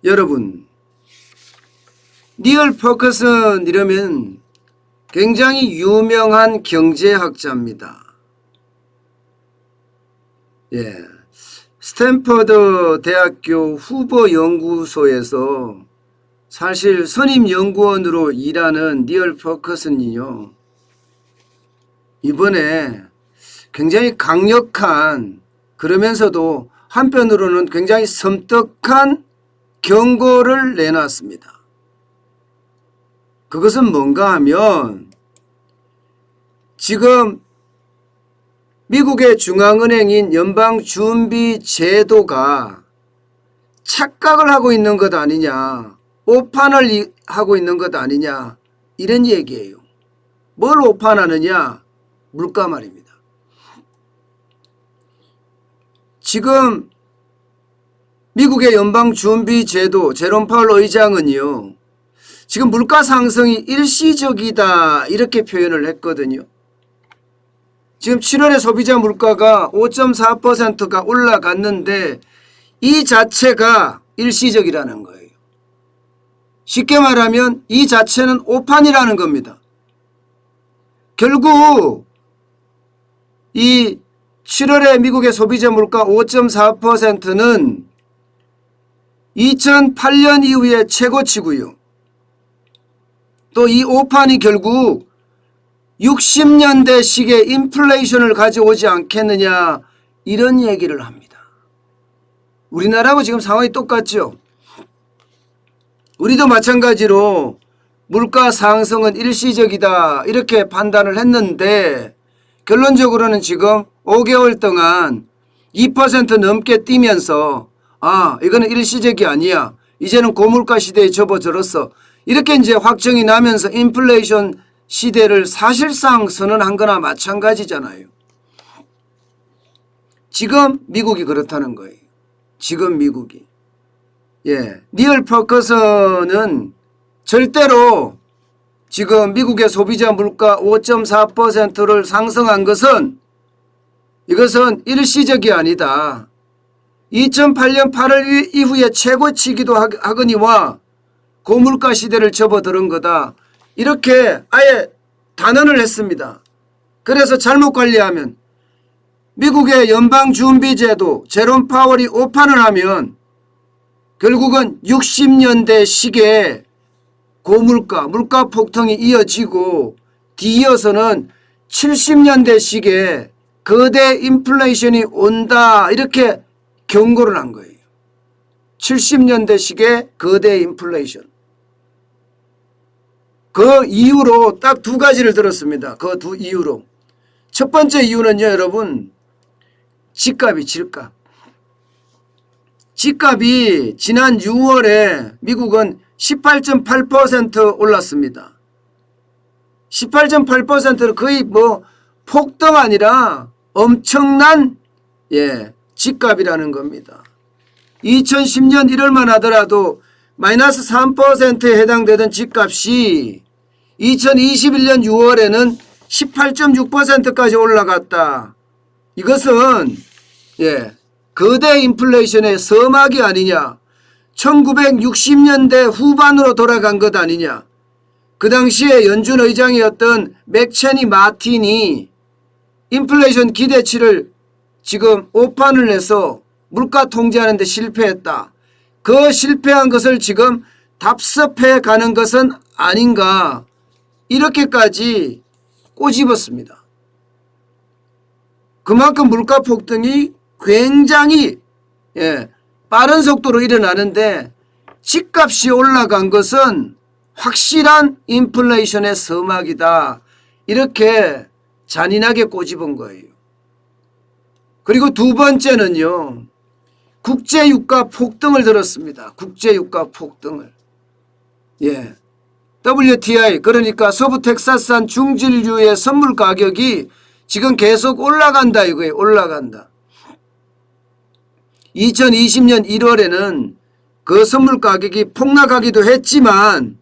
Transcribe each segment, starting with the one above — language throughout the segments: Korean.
여러분, 니얼 퍼커슨 이러면 굉장히 유명한 경제학자입니다. 스탠퍼드 대학교 후보 연구소에서 사실 선임 연구원으로 일하는 니얼 퍼커슨이요, 이번에 굉장히 강력한, 그러면서도 한편으로는 굉장히 섬뜩한 경고를 내놨습니다. 그것은 뭔가 하면, 지금 미국의 중앙은행인 연방준비제도가 착각을 하고 있는 것 아니냐, 오판을 하고 있는 것 아니냐, 이런 얘기예요. 뭘 오판하느냐? 물가 말입니다. 지금 미국의 연방준비제도 제롬 파월 의장은요, 지금 물가 상승이 일시적이다 이렇게 표현을 했거든요. 지금 7월에 소비자 물가가 5.4%가 올라갔는데 이 자체가 일시적이라는 거예요. 쉽게 말하면 이 자체는 오판이라는 겁니다. 결국 이 7월에 미국의 소비자 물가 5.4%는 2008년 이후에 최고치고요. 또 이 오판이 결국 60년대식의 인플레이션을 가져오지 않겠느냐, 이런 얘기를 합니다. 우리나라하고 지금 상황이 똑같죠. 우리도 마찬가지로 물가 상승은 일시적이다 이렇게 판단을 했는데, 결론적으로는 지금 5개월 동안 2% 넘게 뛰면서 이거는 일시적이 아니야, 이제는 고물가 시대에 접어들었어, 이렇게 이제 확정이 나면서 인플레이션 시대를 사실상 선언한 거나 마찬가지잖아요. 지금 미국이 그렇다는 거예요. 지금 미국이. 니얼 퍼커슨은 절대로 지금 미국의 소비자 물가 5.4%를 상승한 것은, 이것은 일시적이 아니다, 2008년 8월 이후에 최고치기도 하거니와 고물가 시대를 접어드는 거다, 이렇게 아예 단언을 했습니다. 그래서 잘못 관리하면 미국의 연방준비제도 제롬 파월이 오판을 하면 결국은 60년대 식의 고물가, 물가 폭등이 이어지고 뒤이어서는 70년대 식의 거대 인플레이션이 온다, 이렇게 경고를 한 거예요. 70년대 식의 거대 인플레이션. 그 이유로 딱 두 가지를 들었습니다. 그 두 이유로. 첫 번째 이유는요, 여러분, 집값이 집값. 집값이 지난 6월에 미국은 18.8% 올랐습니다. 18.8%는 거의 폭등 아니라 엄청난 집값이라는 겁니다. 2010년 1월만 하더라도 마이너스 3%에 해당되던 집값이 2021년 6월에는 18.6%까지 올라갔다. 이것은 거대 인플레이션의 서막이 아니냐, 1960년대 후반으로 돌아간 것 아니냐. 그 당시에 연준 의장이었던 맥체니 마틴이 인플레이션 기대치를 지금 오판을 해서 물가 통제하는 데 실패했다. 그 실패한 것을 지금 답습해 가는 것은 아닌가, 이렇게까지 꼬집었습니다. 그만큼 물가 폭등이 굉장히 빠른 속도로 일어나는데, 집값이 올라간 것은 확실한 인플레이션의 서막이다, 이렇게 잔인하게 꼬집은 거예요. 그리고 두 번째는요, 국제유가 폭등을 들었습니다. 국제유가 폭등을. WTI, 그러니까 서부 텍사스산 중진류의 선물 가격이 지금 계속 올라간다 이거예요. 올라간다. 2020년 1월에는 그 선물 가격이 폭락하기도 했지만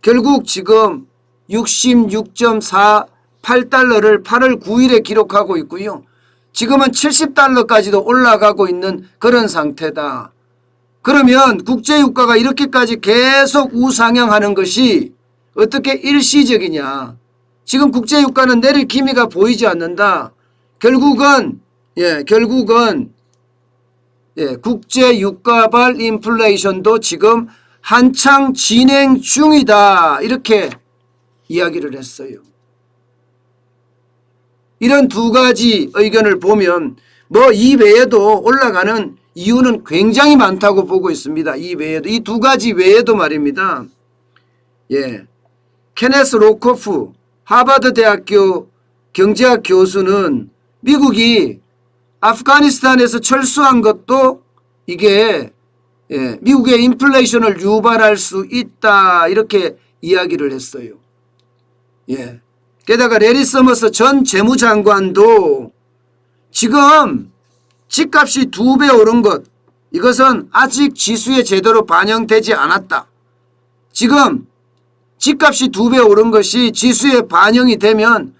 결국 지금 66.48달러를 8월 9일에 기록하고 있고요. 지금은 70달러까지도 올라가고 있는 그런 상태다. 그러면 국제유가가 이렇게까지 계속 우상향하는 것이 어떻게 일시적이냐. 지금 국제유가는 내릴 기미가 보이지 않는다. 결국은 국제유가발 인플레이션도 지금 한창 진행 중이다. 이렇게 이야기를 했어요. 이런 두 가지 의견을 보면 뭐 이 외에도 올라가는 이유는 굉장히 많다고 보고 있습니다. 이 외에도, 이 두 가지 외에도 말입니다. 케네스 로코프 하버드 대학교 경제학 교수는 미국이 아프가니스탄에서 철수한 것도 이게 미국의 인플레이션을 유발할 수 있다. 이렇게 이야기를 했어요. 게다가 레리 서머스 전 재무장관도 지금 집값이 2배 오른 것, 이것은 아직 지수에 제대로 반영되지 않았다. 지금 집값이 2배 오른 것이 지수에 반영이 되면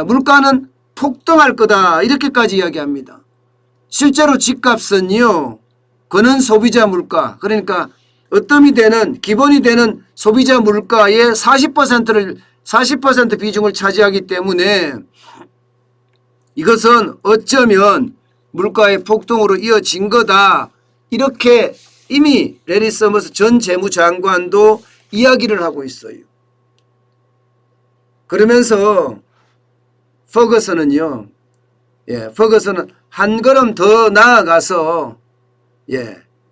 물가는 폭등할 거다. 이렇게까지 이야기합니다. 실제로 집값은요, 그는 소비자 물가, 그러니까 어뜸이 되는 기본이 되는 소비자 물가의 40% 비중을 차지하기 때문에 이것은 어쩌면 물가의 폭등으로 이어진 거다. 이렇게 이미 레리 서머스 전 재무장관도 이야기를 하고 있어요. 그러면서 퍼거슨은요, 퍼거슨은 한 걸음 더 나아가서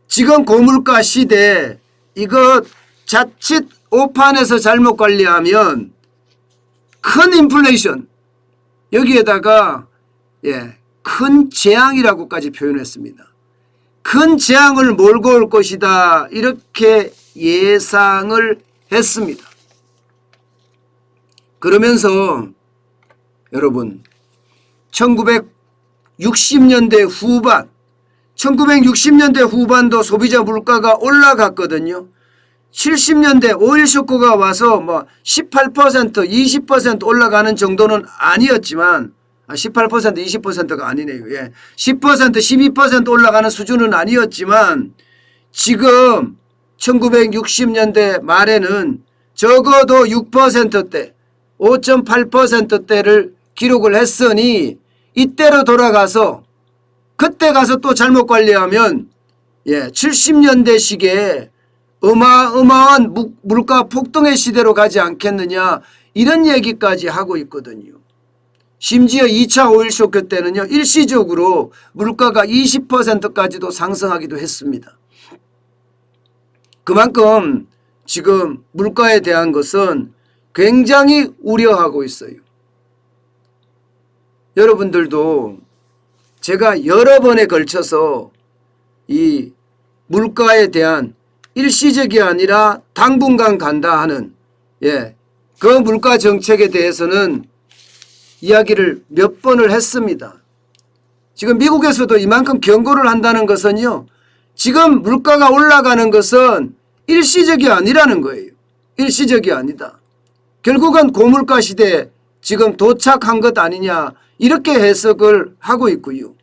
지금 고물가 시대 이거 자칫 오판에서 잘못 관리하면 큰 인플레이션, 여기에다가 큰 재앙이라고까지 표현했습니다. 큰 재앙을 몰고 올 것이다. 이렇게 예상을 했습니다. 그러면서 여러분 1960년대 후반도 소비자 물가가 올라갔거든요. 70년대 오일 쇼크가 와서 뭐 18%, 20% 올라가는 정도는 아니었지만 18%, 20%가 아니네요. 10%, 12% 올라가는 수준은 아니었지만 지금 1960년대 말에는 적어도 6%대, 5.8%대를 기록을 했으니 이때로 돌아가서 그때 가서 또 잘못 관리하면 70년대식의 어마어마한 물가 폭등의 시대로 가지 않겠느냐, 이런 얘기까지 하고 있거든요. 심지어 2차 오일 쇼크 때는요, 일시적으로 물가가 20%까지도 상승하기도 했습니다. 그만큼 지금 물가에 대한 것은 굉장히 우려하고 있어요. 여러분들도 제가 여러 번에 걸쳐서 이 물가에 대한 일시적이 아니라 당분간 간다 하는 그 물가 정책에 대해서는 이야기를 몇 번을 했습니다. 지금 미국에서도 이만큼 경고를 한다는 것은요, 지금 물가가 올라가는 것은 일시적이 아니라는 거예요. 일시적이 아니다. 결국은 고물가 시대에 지금 도착한 것 아니냐, 이렇게 해석을 하고 있고요.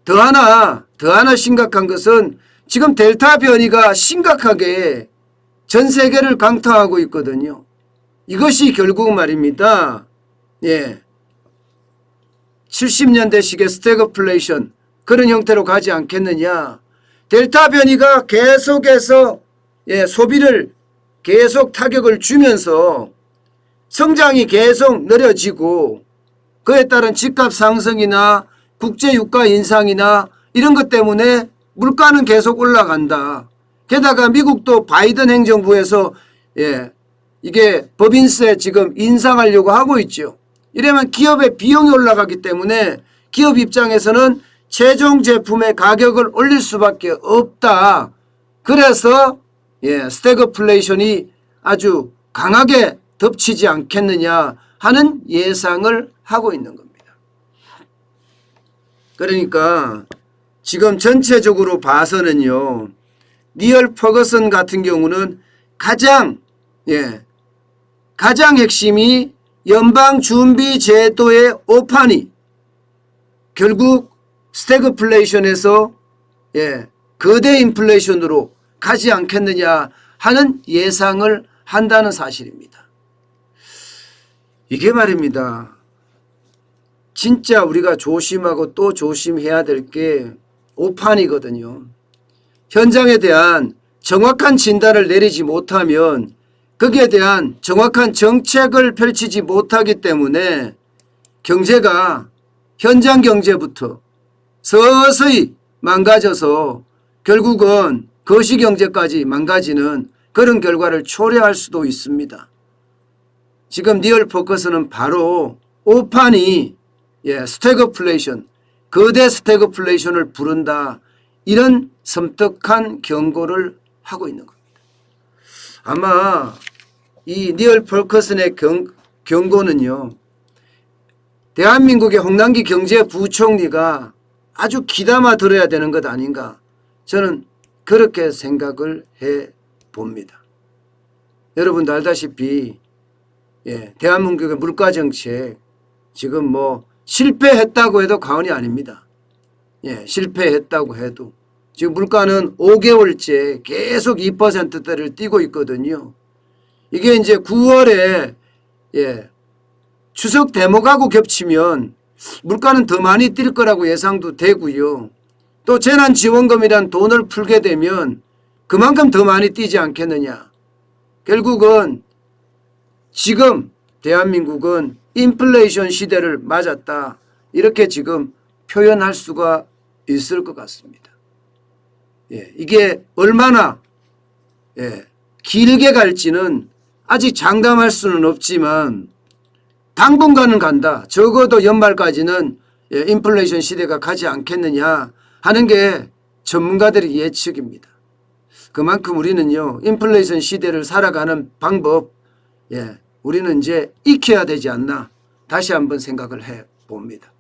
더 하나 심각한 것은 지금 델타 변이가 심각하게 전 세계를 강타하고 있거든요. 이것이 결국 말입니다. 70년대식의 스태그플레이션, 그런 형태로 가지 않겠느냐. 델타 변이가 계속해서 소비를 계속 타격을 주면서 성장이 계속 느려지고 그에 따른 집값 상승이나 국제유가 인상이나 이런 것 때문에 물가는 계속 올라간다. 게다가 미국도 바이든 행정부에서 이게 법인세 지금 인상하려고 하고 있죠. 이러면 기업의 비용이 올라가기 때문에 기업 입장에서는 최종 제품의 가격을 올릴 수밖에 없다. 그래서 스태그플레이션이 아주 강하게 덮치지 않겠느냐 하는 예상을 하고 있는 겁니다. 그러니까 지금 전체적으로 봐서는요, 니얼 퍼거슨 같은 경우는 가장 핵심이 연방준비제도의 오판이 결국 스태그플레이션에서 거대 인플레이션으로 가지 않겠느냐 하는 예상을 한다는 사실입니다. 이게 말입니다. 진짜 우리가 조심하고 또 조심해야 될 게 오판이거든요. 현장에 대한 정확한 진단을 내리지 못하면 거기에 대한 정확한 정책을 펼치지 못하기 때문에 경제가 현장 경제부터 서서히 망가져서 결국은 거시경제까지 망가지는 그런 결과를 초래할 수도 있습니다. 지금 리얼포커스는 바로 오판이 스태그플레이션, 거대 스태그플레이션을 부른다, 이런 섬뜩한 경고를 하고 있는 겁니다. 아마 이 니얼 펄커슨의 경고는요, 대한민국의 홍남기 경제부총리가 아주 귀담아 들어야 되는 것 아닌가, 저는 그렇게 생각을 해 봅니다. 여러분도 알다시피 대한민국의 물가정책 지금 뭐 실패했다고 해도 과언이 아닙니다. 실패했다고 해도 지금 물가는 5개월째 계속 2%대를 띄고 있거든요. 이게 이제 9월에 추석 대목하고 겹치면 물가는 더 많이 뛸 거라고 예상도 되고요. 또 재난지원금이란 돈을 풀게 되면 그만큼 더 많이 뛰지 않겠느냐. 결국은 지금 대한민국은 인플레이션 시대를 맞았다, 이렇게 지금 표현할 수가 있을 것 같습니다. 이게 얼마나 길게 갈지는 아직 장담할 수는 없지만 당분간은 간다. 적어도 연말까지는 인플레이션 시대가 가지 않겠느냐 하는 게 전문가들의 예측입니다. 그만큼 우리는요, 인플레이션 시대를 살아가는 방법, 우리는 이제 익혀야 되지 않나, 다시 한번 생각을 해 봅니다.